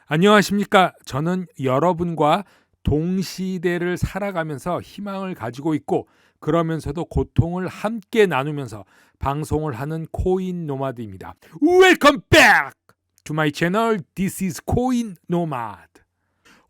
안녕하십니까? 저는 여러분과 동시대를 살아가면서 희망을 가지고 있고 그러면서도 고통을 함께 나누면서 방송을 하는 코인 노마드입니다. Welcome back to my channel. This is 코인 노마드.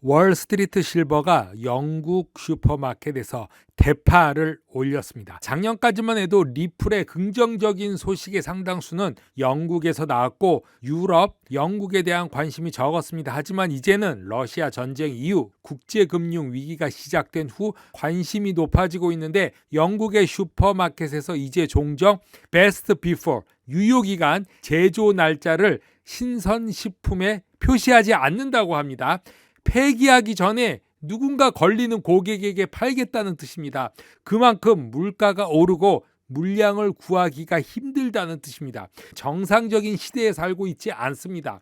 월스트리트 실버가 영국 슈퍼마켓에서 대파를 올렸습니다. 작년까지만 해도 리플의 긍정적인 소식의 상당수는 영국에서 나왔고 유럽, 영국에 대한 관심이 적었습니다. 하지만 이제는 러시아 전쟁 이후 국제금융 위기가 시작된 후 관심이 높아지고 있는데 영국의 슈퍼마켓에서 이제 종종 베스트 비포 유효기간 제조 날짜를 신선식품에 표시하지 않는다고 합니다. 폐기하기 전에 누군가 걸리는 고객에게 팔겠다는 뜻입니다. 그만큼 물가가 오르고 물량을 구하기가 힘들다는 뜻입니다. 정상적인 시대에 살고 있지 않습니다.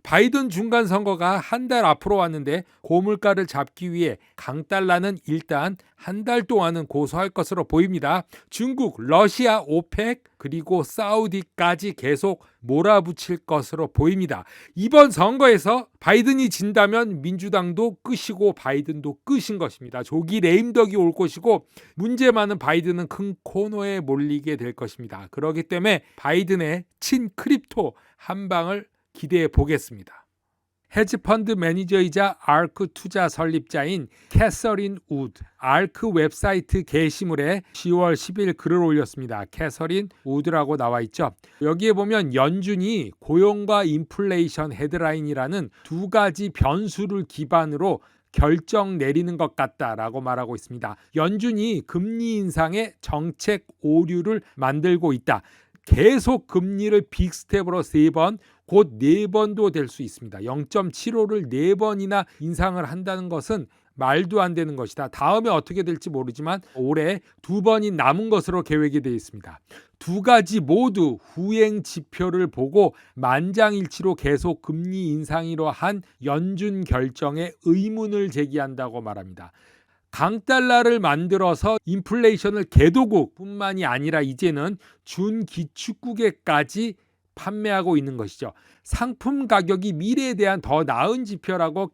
바이든 중간 선거가 한 달 앞으로 왔는데 고물가를 잡기 위해 강달러는 일단 한 달 동안은 고수할 것으로 보입니다. 중국, 러시아, 오펙 그리고 사우디까지 계속 몰아붙일 것으로 보입니다. 이번 선거에서 바이든이 진다면 민주당도 끝이고 바이든도 끝인 것입니다. 조기 레임덕이 올 것이고 문제 많은 바이든은 큰 코너에 몰리게 될 것입니다. 그렇기 때문에 바이든의 친 크립토 한 방을 기대해 보겠습니다. 헤지펀드 매니저이자 아크 투자 설립자인 캐서린 우드, 아크 웹사이트 게시물에 10월 10일 글을 올렸습니다. 캐서린 우드라고 나와 있죠. 여기에 보면 연준이 고용과 인플레이션 헤드라인이라는 두 가지 변수를 기반으로 결정 내리는 것 같다라고 말하고 있습니다. 연준이 금리 인상의 정책 오류를 만들고 있다. 계속 금리를 빅스텝으로 3번, 곧 4번도 될 수 있습니다. 0.75를 4번이나 인상을 한다는 것은 말도 안 되는 것이다. 다음에 어떻게 될지 모르지만 올해 2번이 남은 것으로 계획이 되어 있습니다. 두 가지 모두 후행 지표를 보고 만장일치로 계속 금리 인상으로 한 연준 결정에 의문을 제기한다고 말합니다. 강달러를 만들어서 인플레이션을 개도국뿐만이 아니라 이제는 준기축국에까지 판매하고 있는 것이죠. 상품 가격이 미래에 대한 더 나은 지표라고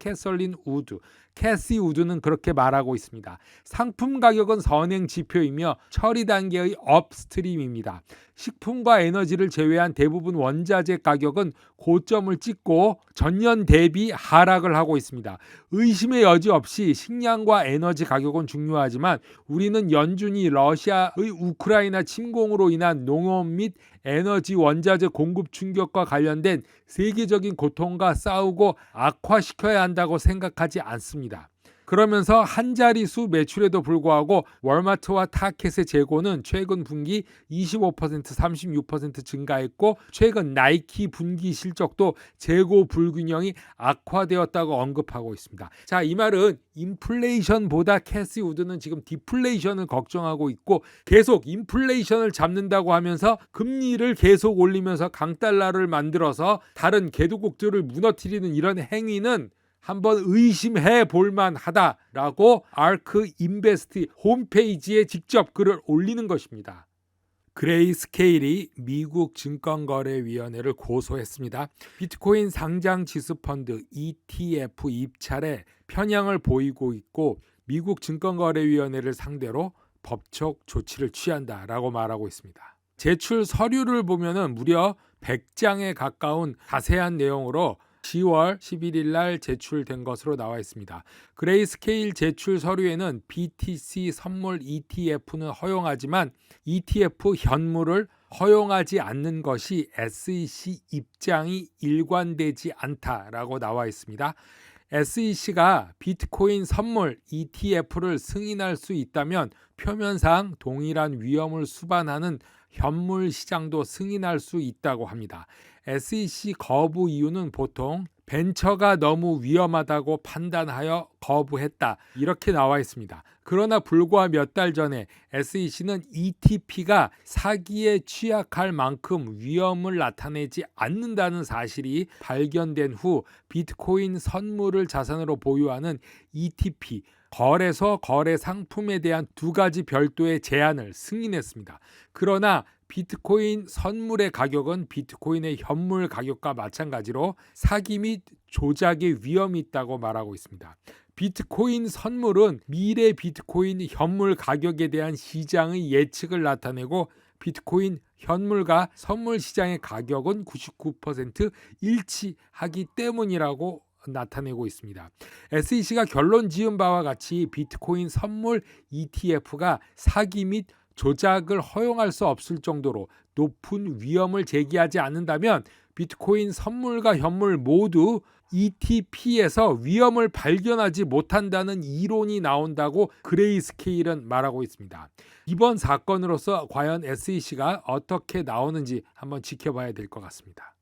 캐시 우드는 그렇게 말하고 있습니다. 상품 가격은 선행 지표이며 처리 단계의 업스트림입니다. 식품과 에너지를 제외한 대부분 원자재 가격은 고점을 찍고 전년 대비 하락을 하고 있습니다. 의심의 여지 없이 식량과 에너지 가격은 중요하지만 우리는 연준이 러시아의 우크라이나 침공으로 인한 농업 및 에너지 원자재 공급 충격과 관련된 세계적인 고통과 싸우고 악화시켜야 한다고 생각하지 않습니다. 그러면서 한 자릿수 매출에도 불구하고 월마트와 타켓의 재고는 최근 분기 25%, 36% 증가했고 최근 나이키 분기 실적도 재고 불균형이 악화되었다고 언급하고 있습니다. 자, 이 말은 인플레이션보다 캐시 우드는 지금 디플레이션을 걱정하고 있고 계속 인플레이션을 잡는다고 하면서 금리를 계속 올리면서 강달러를 만들어서 다른 개도국들을 무너뜨리는 이런 행위는 한번 의심해 볼만 하다라고 아크 인베스트 홈페이지에 직접 글을 올리는 것입니다. 그레이스케일이 미국 증권거래위원회를 고소했습니다. 비트코인 상장 지수 펀드 ETF 입찰에 편향을 보이고 있고 미국 증권거래위원회를 상대로 법적 조치를 취한다라고 말하고 있습니다. 제출 서류를 보면은 무려 100장에 가까운 자세한 내용으로 10월 11일 날 제출된 것으로 나와 있습니다. 그레이스케일 제출 서류에는 BTC 선물 ETF는 허용하지만 ETF 현물을 허용하지 않는 것이 SEC 입장이 일관되지 않다라고 나와 있습니다. SEC가 비트코인 선물 ETF를 승인할 수 있다면 표면상 동일한 위험을 수반하는 현물 시장도 승인할 수 있다고 합니다. SEC 거부 이유는 보통 벤처가 너무 위험하다고 판단하여 거부했다 이렇게 나와 있습니다. 그러나 불과 몇 달 전에 SEC는 ETP가 사기에 취약할 만큼 위험을 나타내지 않는다는 사실이 발견된 후 비트코인 선물을 자산으로 보유하는 ETP 거래소 거래 상품에 대한 두 가지 별도의 제한을 승인했습니다. 그러나 비트코인 선물의 가격은 비트코인의 현물 가격과 마찬가지로 사기 및 조작의 위험이 있다고 말하고 있습니다. 비트코인 선물은 미래 비트코인 현물 가격에 대한 시장의 예측을 나타내고 비트코인 현물과 선물 시장의 가격은 99% 일치하기 때문이라고 나타내고 있습니다. SEC가 결론 지은 바와 같이 비트코인 선물 ETF가 사기 및 조작을 허용할 수 없을 정도로 높은 위험을 제기하지 않는다면 비트코인 선물과 현물 모두 ETP에서 위험을 발견하지 못한다는 이론이 나온다고 그레이스케일은 말하고 있습니다. 이번 사건으로서 과연 SEC가 어떻게 나오는지 한번 지켜봐야 될 것 같습니다.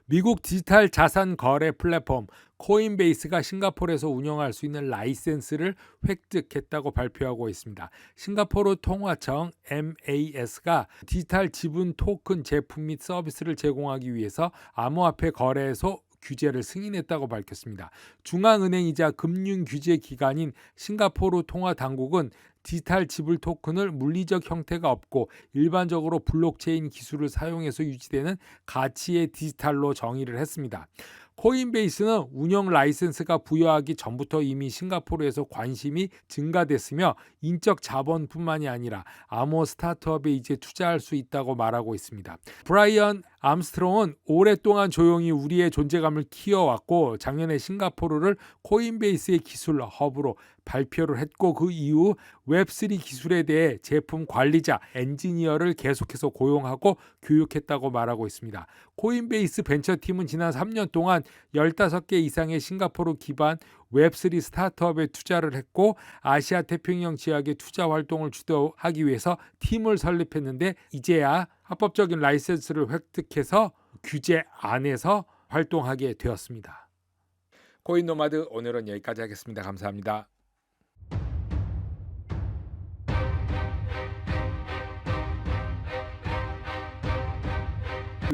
미국 디지털 자산 거래 플랫폼 코인베이스가 싱가포르에서 운영할 수 있는 라이센스를 획득했다고 발표하고 있습니다. 싱가포르 통화청 MAS가 디지털 지분 토큰 제품 및 서비스를 제공하기 위해서 암호화폐 거래소 규제를 승인했다고 밝혔습니다. 중앙은행이자 금융규제 기관인 싱가포르 통화당국은 디지털 지불 토큰을 물리적 형태가 없고 일반적으로 블록체인 기술을 사용해서 유지되는 가치의 디지털로 정의를 했습니다. 코인베이스는 운영 라이센스가 부여하기 전부터 이미 싱가포르에서 관심이 증가됐으며 인적 자본뿐만이 아니라 암호 스타트업에 이제 투자할 수 있다고 말하고 있습니다. 브라이언 암스트롱은 오랫동안 조용히 우리의 존재감을 키워왔고 작년에 싱가포르를 코인베이스의 기술 허브로 발표를 했고 그 이후 웹3 기술에 대해 제품 관리자, 엔지니어를 계속해서 고용하고 교육했다고 말하고 있습니다. 코인베이스 벤처팀은 지난 3년 동안 15개 이상의 싱가포르 기반 웹3 스타트업에 투자를 했고 아시아 태평양 지역의 투자 활동을 주도하기 위해서 팀을 설립했는데 이제야 합법적인 라이센스를 획득해서 규제 안에서 활동하게 되었습니다. 코인 노마드 오늘은 여기까지 하겠습니다. 감사합니다.